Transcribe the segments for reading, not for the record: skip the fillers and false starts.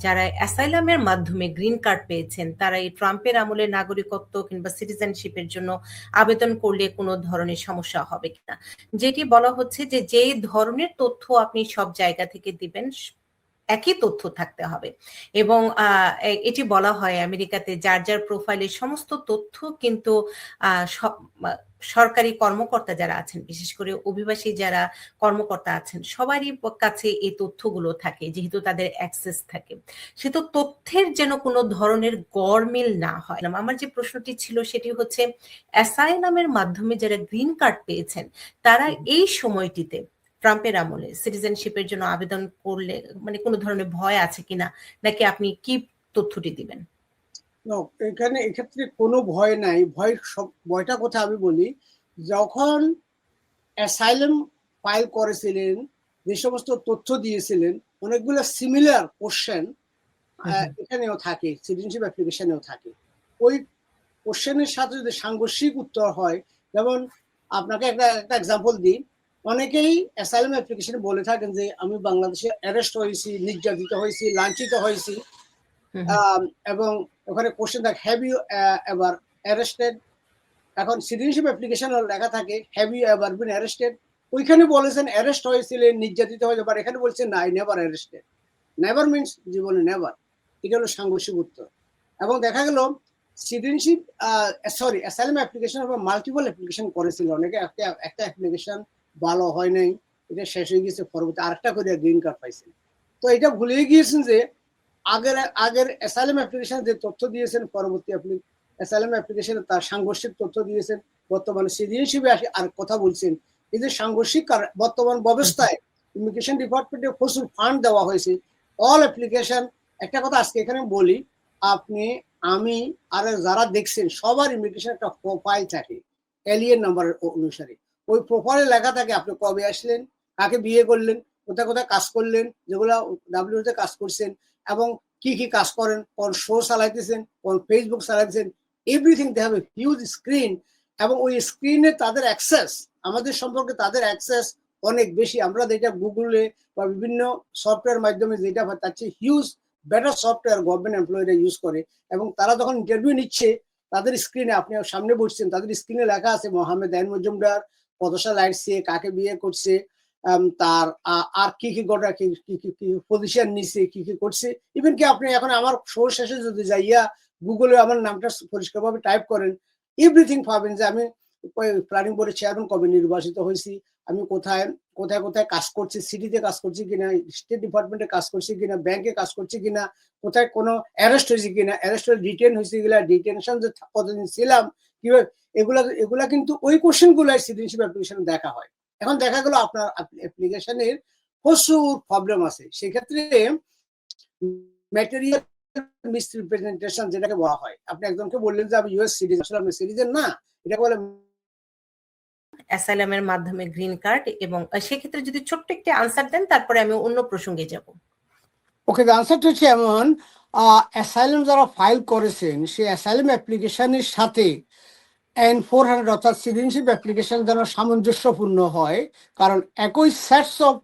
যারা অ্যাসাইলামের মাধ্যমে green card পেয়েছেন তারা এই ট্রাম্পের আমলে নাগরিকত্ব কিংবা সিটিজেনশিপের জন্য আবেদন করলে কোনো ধরনের সমস্যা হবে কিনা, যেটি বলা হচ্ছে যে যেই ধরনের তথ্য আপনি সব জায়গা থেকে দিবেন একই তথ্য থাকতে হবে। এবং এটি বলা হয় আমেরিকাতে যার যার প্রোফাইলের সমস্ত তথ্য কিন্তু সরকারি কর্মকর্তা যারা আছেন, বিশেষ করে অভিবাসী যারা কর্মকর্তা আছেন, সবারই কাছে এই তথ্যগুলো থাকে, যেহেতু তাদের অ্যাক্সেস থাকে। সে তো তথ্যের যেন কোনো ধরনের গড়মিল না হয়। আমার যে প্রশ্নটি ছিল সেটি হচ্ছে, অ্যাসাইলামের মাধ্যমে যারা গ্রিন কার্ড পেয়েছেন তারা এই সময়টিতে ট্রাম্পের আমলে সিটিজেনশিপের জন্য আবেদন করলে মানে কোনো ধরনের ভয় আছে কিনা, নাকি আপনি কি তথ্যটি দিবেন? এখানে এক্ষেত্রে কোনো ভয় নাই। ভয়টা কথা আমি বলি, যখন অ্যাসাইলাম ফাইল করেছিলেন, যে সমস্ত তথ্য দিয়েছিলেন, অনেকগুলো সিমিলার কোশ্চেন এখানেও থাকে, সিটিজেনশিপ অ্যাপ্লিকেশনেও থাকে। ওই কোশ্চেনের সাথে যদি সাংঘর্ষিক উত্তর হয়, যেমন আপনাকে একটা এক্সাম্পল দিই, অনেকেই অ্যাসাইলাম অ্যাপ্লিকেশনে বলে থাকেন যে আমি বাংলাদেশে অ্যারেস্ট হয়েছি, নির্যাতিত হয়েছি, লাঞ্ছিত হয়েছি, এবং ওখানে কোশ্চেন থাকে হ্যাভ ইউ এভার অ্যারেস্টেড। এখন সিটিজেনশিপ অ্যাপ্লিকেশন লেখা থাকে have you ever been arrested. ওইখানে বলেছেন অ্যারেস্ট হয়েছিলেন, নির্যাতিত হয়েছে, বাট এখানে বলছেন না, I never arrested. Never means জীবনে নেভার। এটা হলো সাংঘর্ষিক উত্তর। এবং দেখা গেল citizenship asylum application multiple application করেছিল অনেকে, একটা অ্যাপ্লিকেশন ভালো হয় নাই, এটা শেষ হয়ে গেছে, পরবর্তী আরেকটা করে গ্রিন কার্ড পাইছেন। তো এটা ভুলে গিয়েছেন যে আগের অ্যাসাইলাম অ্যাপ্লিকেশন যে তথ্য দিয়েছেন, পরবর্তী অ্যাসাইলাম অ্যাপ্লিকেশনে তার সাংঘর্ষিক তথ্য দিয়েছেন, বর্তমানে সিটিজেনশিপে আসে আর কথা বলছেন। এই যে সাংঘর্ষিক বর্তমান ব্যবস্থায় ইমিগ্রেশন ডিপার্টমেন্টে প্রচুর ফান্ড দেওয়া হয়েছে অল অ্যাপ্লিকেশন। একটা কথা আজকে এখানে বলি, আপনি আমি আর যারা দেখছেন সবার ইমিগ্রেশন একটা প্রোফাইল থাকে এলিয়েন নাম্বার অনুসারে। ওই প্রোফাইলে লেখা থাকে আপনি কবে আসলেন, কাকে বিয়ে করলেন, কোথায় কোথায় কাজ করলেন, যেগুলো ডাব্লিউতে কাজ করছেন, এবং কি কি কাজ করেন, কোন শো চালাইতেছেন, কোন ফেসবুক চালাইতেছেন, everything they have a huge screen. এবং ওই স্ক্রিনে তাদের অ্যাক্সেস, আমাদের সম্পর্কে তাদের অ্যাক্সেস অনেক বেশি। আমরা যেটা গুগলে বা বিভিন্ন সফটওয়্যার মাধ্যমে যেটা হয় তার চেয়ে হিউজ বেটার সফটওয়্যার গভর্নমেন্ট এমপ্লয়িরা ইউজ করে। এবং তারা যখন ইন্টারভিউ নিচ্ছে, তাদের স্ক্রিনে, আপনি সামনে বসছেন, তাদের স্ক্রিনে লেখা আছে মোহাম্মদ আইন মজুমদার কত সাল আসছে, কাকে বিয়ে করছে, তার আর কি কি গোটা কি কি পজিশন নিচ্ছে, কি কি করছে। ইভেন কি আপনি এখন আমার শো শেষে যদি যাইয়া গুগলে আমার নামটা পরিষ্কারভাবে টাইপ করেন, এভরিথিং পাবেন যে আমি প্ল্যানিং বোর্ডের চেয়ারম্যান কবে নির্বাচিত হয়েছি, আমি কোথায় কোথায় কোথায় কাজ করছি, সিটিতে কাজ করছি কিনা, স্টেট ডিপার্টমেন্টে কাজ করছি কিনা, ব্যাংকে কাজ করছি কিনা, কোথায় কোনো অ্যারেস্ট হয়েছে কিনা, অ্যারেস্ট হয়ে ডিটেন হয়েছে কিনা, ডিটেনশন যে কতদিন ছিলাম, কিভাবে, এগুলা কিন্তু ওই কোশ্চেন গুলাই সিটিজেনশিপ অ্যাপ্লিকেশনে দেখা হয়। এখন দেখা গেল আপনার অ্যাপ্লিকেশনের প্রচুর প্রবলেম আছে, সেক্ষেত্রে ম্যাটেরিয়াল মিসরিপ্রেজেন্টেশন যেটাকে বলা হয়। আপনি একজনকে বললেন যে আমি ইউএস সিটিজেন, আসলে আপনি সিটিজেন না, এটা বলে অ্যাসাইলামের মাধ্যমে গ্রিন কার্ড। এবং সেক্ষেত্রে যদি ছোট্ট একটি আনসার দেন, তারপরে আমি অন্য প্রসঙ্গে যাব। ওকে, আনসারটা হচ্ছে এমন, অ্যাসাইলাম যারা ফাইল করেছেন সেই অ্যাসাইলাম অ্যাপ্লিকেশনের সাথে N400 অর্থাৎ সিটিজেনশিপ অ্যাপ্লিকেশন যেন সামঞ্জস্যপূর্ণ হয়। কারণ একই সেটস অফ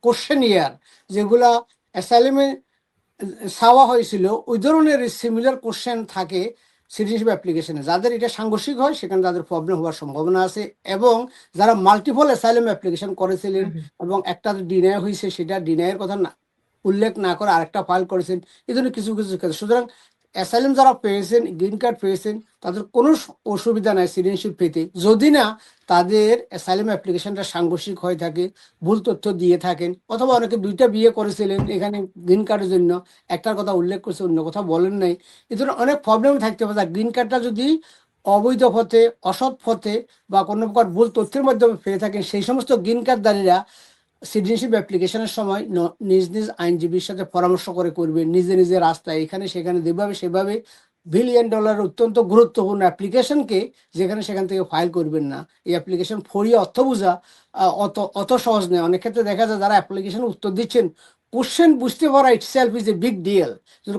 কোশ্চেনিয়ার যেগুলা অ্যাসাইলামে চাওয়া হয়েছিল, ওই ধরনের সিমিলার কোশ্চেন থাকে সিটিজেনশিপ অ্যাপ্লিকেশনে। যাদের এটা সাংঘর্ষিক হয় সেখানে তাদের প্রবলেম হওয়ার সম্ভাবনা আছে। এবং যারা মাল্টিপল অ্যাসাইলাম অ্যাপ্লিকেশন করেছিলেন এবং একটা ডিনাই হয়েছে, সেটা ডিনাইয়ের কথা না উল্লেখ না করে আরেকটা ফাইল করেছেন, এই জন্য কিছু কিছু ক্ষেত্রে। সুতরাং অ্যাসাইলাম যারা পেয়েছেন, গ্রিন কার্ড পেয়েছেন, তাদের কোনো অসুবিধা নাই সিটিজেনশিপ পেতে, যদি না তাদের অ্যাসাইলাম অ্যাপ্লিকেশনটা সাংঘর্ষিক হয়ে থাকে, ভুল তথ্য দিয়ে থাকেন, অথবা অনেকে দুইটা বিয়ে করেছিলেন এখানে গ্রিন কার্ডের জন্য, একটার কথা উল্লেখ করছে অন্য কথা বলেন নাই, এই ধরনের অনেক প্রবলেম থাকতে পারে। গ্রিন কার্ডটা যদি অবৈধ পথে, অসৎ পথে বা কোনো প্রকার ভুল তথ্যের মাধ্যমে পেয়ে থাকেন, সেই সমস্ত গ্রিন কার্ডধারীরা সিটিজেনশিপ অ্যাপ্লিকেশনের সময় নিজ নিজ আইনজীবীর সাথে পরামর্শ করে করবেন, নিজে নিজে রাস্তায় এখানে সেখানে যেভাবে সেভাবে $1 বিলিয়ন অত্যন্ত গুরুত্বপূর্ণ অ্যাপ্লিকেশনকে যেখানে সেখান থেকে ফাইল করবেন না। এই অ্যাপ্লিকেশন ফরিয়ে অর্থ বোঝা অত অত সহজ নয়। অনেক ক্ষেত্রে দেখা যায় যারা অ্যাপ্লিকেশন উত্তর দিচ্ছেন কোশ্চেন বুঝতে পারা itself is a big deal.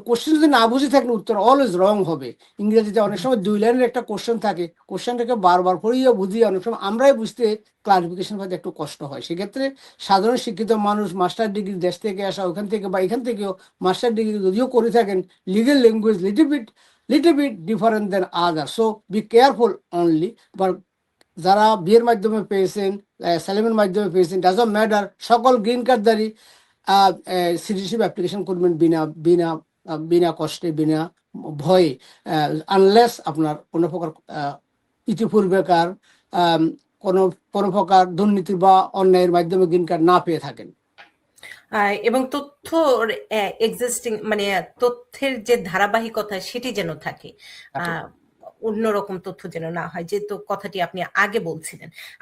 Question যদি না বুঝে থাকেন উত্তর অলওয়েজ রং হবে। ইংরেজিতে অনেক সময় 2 লাইনের একটা কোশ্চেন থাকে, কোশ্চেনটাকে বারবার পড়িয়ে বুঝিয়ে অনেক সময় আমরাই বুঝতে ক্লারিফিকেশন পাইতে একটু কষ্ট হয়। সেক্ষেত্রে সাধারণ শিক্ষিত মানুষ মাস্টার ডিগ্রি দেশ থেকে আসা, ওখান থেকে বা এখান থেকেও মাস্টার ডিগ্রি যদিও করে থাকেন, legal language little bit different than other, so be careful only. But যারা বিয়ের মাধ্যমে পেয়েছেন, স্যালেমের মাধ্যমে পেয়েছেন, ডাজন্ট ম্যাটার, সকল গ্রিন কার্ডধারী সিটিজেনশিপ অ্যাপ্লিকেশন করবেন বিনা বিনা বিনা কষ্টে, বিনা ভয়ে, আনলেস আপনার কোনো প্রকার ইতিপূর্বেকার কোনো কোনো প্রকার দুর্নীতি বা অন্যায়ের মাধ্যমে গ্রিন কার্ড না পেয়ে থাকেন। এবং তথ্যর এক্সিস্টিং মানে তথ্যের যে ধারাবাহিকতা সেটি যেন থাকে, অন্যরকম তথ্য যেন না হয়, যে তো কথাটি আপনি আগে বলছিলেন।